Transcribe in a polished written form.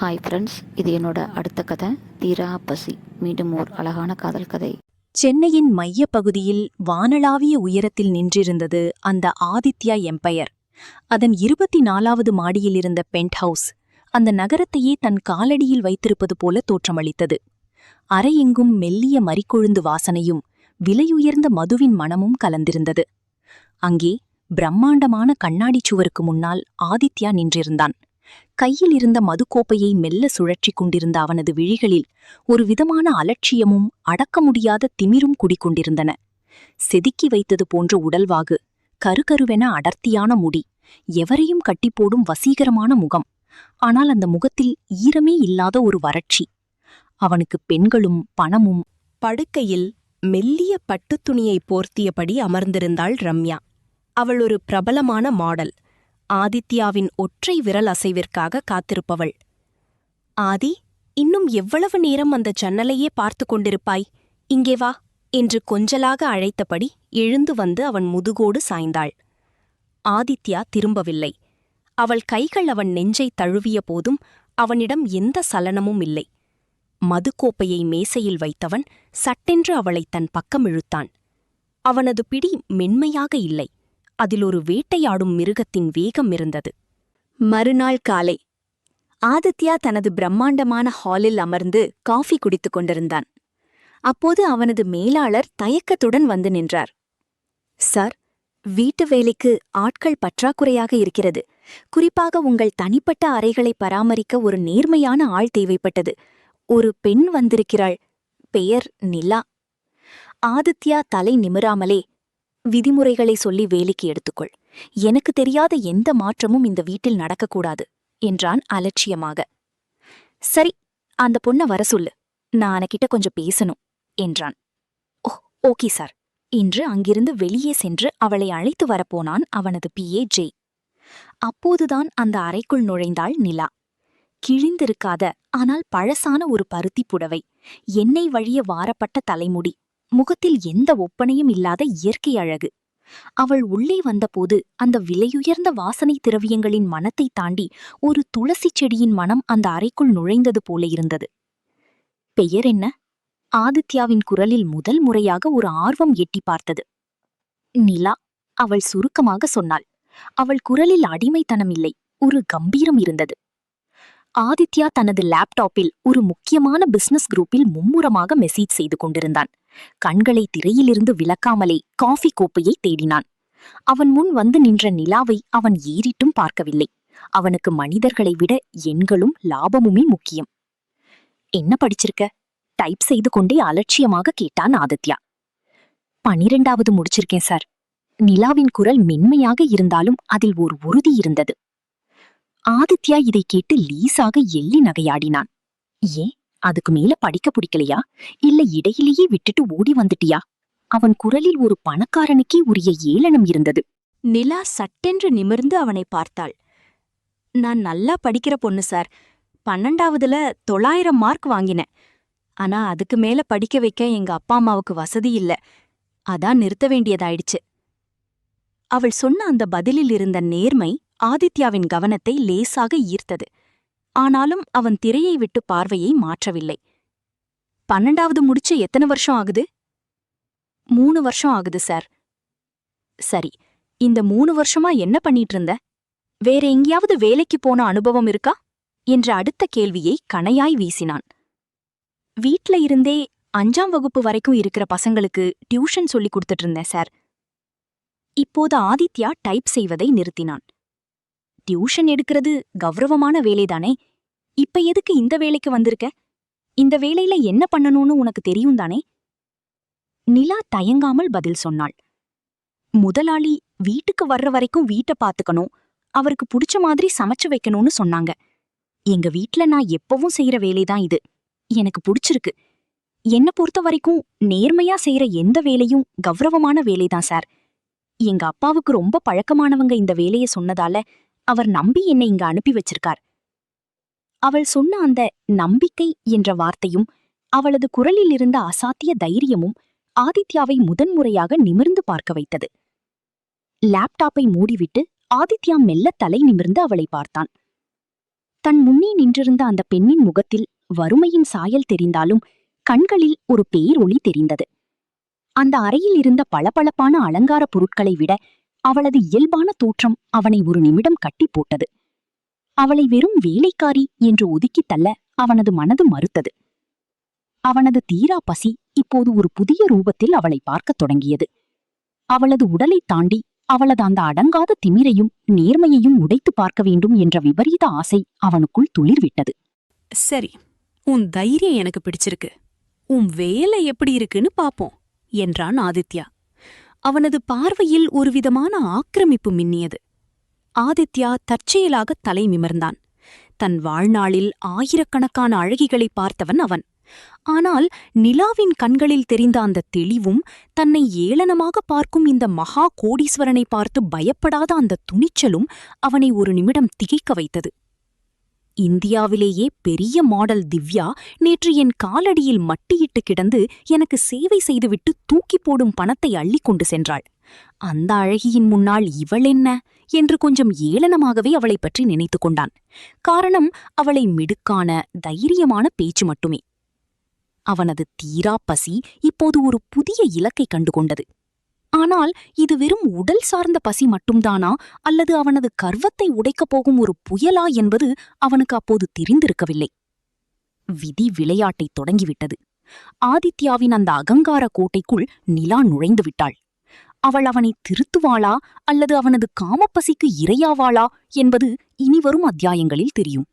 Hi friends, இது என்னோட அடுத்த கதை தீரா பசி. மீண்டும் ஓர் அழகான காதல் கதை. சென்னையின் மையப்பகுதியில் வானளாவிய உயரத்தில் நின்றிருந்தது அந்த ஆதித்யா எம்பயர். அதன் 24வது மாடியில் இருந்த பென்ட் ஹவுஸ் அந்த நகரத்தையே தன் காலடியில் வைத்திருப்பது போல தோற்றமளித்தது. அறையெங்கும் மெல்லிய மரிக்கொழுந்து வாசனையும் விலையுயர்ந்த மதுவின் மணமும் கலந்திருந்தது. அங்கே பிரம்மாண்டமான கண்ணாடிச் சுவருக்கு முன்னால் ஆதித்யா நின்றிருந்தான். கையில் இருந்த மதுக்கோப்பையை மெல்ல சுழற்றிக் கொண்டிருந்த அவனது விழிகளில் ஒரு விதமான அலட்சியமும் அடக்க முடியாத திமிரும் குடிக்கொண்டிருந்தன. செதுக்கி வைத்தது போன்ற உடல்வாகு, கருகருவென அடர்த்தியான முடி, எவரையும் கட்டிப்போடும் வசீகரமான முகம். ஆனால் அந்த முகத்தில் ஈரமே இல்லாத ஒரு வறட்சி. அவனுக்கு பெண்களும் பணமும். படுக்கையில் மெல்லிய பட்டுத் துணியை போர்த்தியபடி அமர்ந்திருந்தாள் ரம்யா. அவள் ஒரு பிரபலமான மாடல். ஆதித்யாவின் ஒற்றை விரல் அசைவிற்காக காத்திருப்பவள். ஆதி, இன்னும் எவ்வளவு நேரம் அந்த ஜன்னலையே பார்த்து கொண்டிருப்பாய்? இங்கே வா என்று கொஞ்சலாக அழைத்தபடி எழுந்து வந்து அவன் முதுகோடு சாய்ந்தாள். ஆதித்யா திரும்பவில்லை. அவள் கைகள் அவன் நெஞ்சை தழுவிய போதும் அவனிடம் எந்த சலனமும் இல்லை. மதுக்கோப்பையை மேசையில் வைத்தவன் சட்டென்று அவளை தன் பக்கம் இழுத்தான். அவனது பிடி மென்மையாக இல்லை. அதில் ஒரு வேட்டையாடும் மிருகத்தின் வேகம் இருந்தது. மறுநாள் காலை ஆதித்யா தனது பிரம்மாண்டமான ஹாலில் அமர்ந்து காஃபி குடித்துக் கொண்டிருந்தான். அப்போது அவனது மேலாளர் தயக்கத்துடன் வந்து நின்றார். சார், வீட்டு வேலைக்கு ஆட்கள் பற்றாக்குறையாக இருக்கிறது. குறிப்பாக உங்கள் தனிப்பட்ட அறைகளை பராமரிக்க ஒரு நேர்மையான ஆள் தேவைப்பட்டது. ஒரு பெண் வந்திருக்கிறாள். பெயர் நிலா. ஆதித்யா தலை நிமிராமலே, விதிமுறைகளை சொல்லி வேலைக்கு எடுத்துக்கொள். எனக்கு தெரியாத எந்த மாற்றமும் இந்த வீட்டில் நடக்கக்கூடாது என்றான் அலட்சியமாக. சரி, அந்த பொண்ண வர சொல்லு. நான் அனக்கிட்ட கொஞ்சம் பேசணும் என்றான். ஓகே சார் என்று அங்கிருந்து வெளியே சென்று அவளை அழைத்து வரப்போனான் அவனது பிஏ ஜெய். அப்போதுதான் அந்த அறைக்குள் நுழைந்தாள் நிலா. கிழிந்திருக்காத ஆனால் பழசான ஒரு பருத்தி புடவை, எண்ணெய் வழிய வாரப்பட்ட தலைமுடி, முகத்தில் எந்த ஒப்பனையும் இல்லாத இயற்கை அழகு. அவள் உள்ளே வந்தபோது அந்த விலையுயர்ந்த வாசனை திரவியங்களின் மனத்தை தாண்டி ஒரு துளசி செடியின் மனம் அந்த அறைக்குள் நுழைந்தது போல இருந்தது. பெயர் என்ன? ஆதித்யாவின் குரலில் முதல் முறையாக ஒரு ஆர்வம் எட்டி பார்த்தது. நிலா, அவள் சுருக்கமாக சொன்னாள். அவள் குரலில் அடிமைத்தனம் இல்லை, ஒரு கம்பீரம் இருந்தது. ஆதித்யா தனது லேப்டாப்பில் ஒரு முக்கியமான பிசினஸ் குரூப்பில் மும்முரமாக மெசேஜ் செய்து கொண்டிருந்தான். கண்களை திரையிலிருந்து விலக்காமலே காஃபி கோப்பையை தேடினான். அவன் முன் வந்து நின்ற நிலாவை அவன் ஏறிட்டும் பார்க்கவில்லை. அவனுக்கு மனிதர்களை விட எண்களும் லாபமுமே முக்கியம். என்ன படிச்சிருக்க? டைப் செய்து கொண்டே அலட்சியமாக கேட்டான் ஆதித்யா. 12வது முடிச்சிருக்கேன் சார். நிலாவின் குரல் மென்மையாக இருந்தாலும் அதில் ஒரு உறுதி இருந்தது. ஆதித்யா இதை கேட்டு லீசாக எள்ளி நகையாடினான். ஏன், அதுக்கு மேல படிக்க பிடிக்கலையா? இல்ல இடையிலேயே விட்டுட்டு ஓடி வந்துட்டியா? அவன் குரலில் ஒரு பணக்காரனுக்கே உரிய ஏளனம் இருந்தது. நிலா சட்டென்று நிமிர்ந்து அவனை பார்த்தாள். நான் நல்லா படிக்கிற பொண்ணு சார். 12வதுல 900 மார்க் வாங்கினேன். ஆனா அதுக்கு மேல படிக்க வைக்க எங்க அப்பா அம்மாவுக்கு வசதி இல்ல. அதான் நிறுத்த வேண்டியதாயிடுச்சு. அவள் சொன்ன அந்த பதிலில் இருந்த நேர்மை ஆதித்யாவின் கவனத்தை லேசாக ஈர்த்தது. ஆனாலும் அவன் திரையை விட்டு பார்வையை மாற்றவில்லை. 12வது முடிச்சு எத்தனை வருஷம் ஆகுது? 3 வருஷம் ஆகுது சார். சரி, இந்த 3 வருஷமா என்ன பண்ணிட்டு இருந்த? வேற எங்கேயாவது வேலைக்கு போன அனுபவம் இருக்கா என்ற அடுத்த கேள்வியை கணையாய் வீசினான். வீட்ல இருந்தே 5ஆம் வகுப்பு வரைக்கும் இருக்கிற பசங்களுக்கு டியூஷன் சொல்லி கொடுத்துட்டு இருந்தேன் சார். இப்போது ஆதித்யா டைப் செய்வதை நிறுத்தினான். டியூஷன் எடுக்கிறது கௌரவமான வேலைதானே? இப்ப எதுக்கு இந்த வேலைக்கு வந்திருக்க? இந்த வேலையில என்ன பண்ணணும்னு உனக்கு தெரியும் தானே? நிலா தயங்காமல் பதில் சொன்னாள். முதலாளி வீட்டுக்கு வர்ற வரைக்கும் வீட்டை பாத்துக்கணும், அவருக்கு புடிச்ச மாதிரி சமைச்சு வைக்கணும்னு சொன்னாங்க. எங்க வீட்ல நான் எப்பவும் செய்யற வேலைதான் இது. எனக்கு புடிச்சிருக்கு. என்ன பொறுத்த வரைக்கும் நேர்மையா செய்யற எந்த வேலையும் கௌரவமான வேலைதான் சார். எங்க அப்பாவுக்கு ரொம்ப பழக்கமானவங்க இந்த வேலைய சொன்னதால அவர் நம்பி என்னை இங்க அனுப்பி வச்சிருக்கார். அவள் சொன்ன அந்த நம்பிக்கை என்ற வார்த்தையும் அவளது குரலில் இருந்த அசாத்திய தைரியமும் ஆதித்யாவை முதன்முறையாக நிமிர்ந்து பார்க்க வைத்தது. லேப்டாப்பை மூடிவிட்டு ஆதித்யா மெல்ல தலை நிமிர்ந்து அவளை பார்த்தான். தன் முன்னே நின்றிருந்த அந்த பெண்ணின் முகத்தில் வறுமையின் சாயல் தெரிந்தாலும் கண்களில் ஒரு பேரொளி தெரிந்தது. அந்த அறையில் இருந்த பளபளப்பான அலங்கார பொருட்களை விட அவளது இயல்பான தோற்றம் அவனை ஒரு நிமிடம் கட்டி போட்டது. அவளை வெறும் வேலைக்காரி என்று ஒதுக்கித் தள்ள அவனது மனது மறுத்தது. அவனது தீரா பசி இப்போது ஒரு புதிய ரூபத்தில் அவளை பார்க்கத் தொடங்கியது. அவளது உடலை தாண்டி அவளது அந்த அடங்காத திமிரையும் நேர்மையையும் உடைத்து பார்க்க வேண்டும் என்ற விபரீத ஆசை அவனுக்குள் துளிர்விட்டது. சரி, உன் தைரியம் எனக்கு பிடிச்சிருக்கு. உன் வேலை எப்படி இருக்குன்னு பாப்போம் என்றான் ஆதித்யா. அவனது பார்வையில் ஒருவிதமான ஆக்கிரமிப்பு மின்னியது. ஆதித்யா தற்செயலாக தலை நிமிர்ந்தான். தன் வாழ்நாளில் ஆயிரக்கணக்கான அழகிகளை பார்த்தவன் அவன். ஆனால் நிலாவின் கண்களில் தெரிந்த அந்த தெளிவும், தன்னை ஏளனமாக பார்க்கும் இந்த மகா கோடீஸ்வரனை பார்த்து பயப்படாத அந்த துணிச்சலும் அவனை ஒரு நிமிடம் திகைக்க வைத்தது. இந்தியாவிலேயே பெரிய மாடல் திவ்யா நேற்று என் காலடியில் மட்டியிட்டு கிடந்து எனக்கு சேவை செய்துவிட்டு தூக்கி போடும் பணத்தை அள்ளிக் கொண்டு சென்றாள். அந்த அழகியின் முன்னால் இவள் என்ன என்று கொஞ்சம் ஏளனமாகவே அவளைப் பற்றி நினைத்து கொண்டான். காரணம், அவளை மிடுக்கான தைரியமான பேச்சு மட்டுமே. அவனது தீரா பசி இப்போது ஒரு புதிய இலக்கை கண்டுகொண்டது. ஆனால் இது வெறும் உடல் சார்ந்த பசி மட்டும்தானா, அல்லது அவனது கர்வத்தை உடைக்கப் போகும் ஒரு புயலா என்பது அவனுக்கு அப்போது தெரிந்திருக்கவில்லை. விதி விளையாட்டை தொடங்கிவிட்டது. ஆதித்யாவின் அந்த அகங்கார கோட்டைக்குள் நிலா நுழைந்து விட்டாள். அவள் அவனை திருத்துவாளா அல்லது அவனது காமப்பசிக்கு இரையாவாளா என்பது இனிவரும் அத்தியாயங்களில் தெரியும்.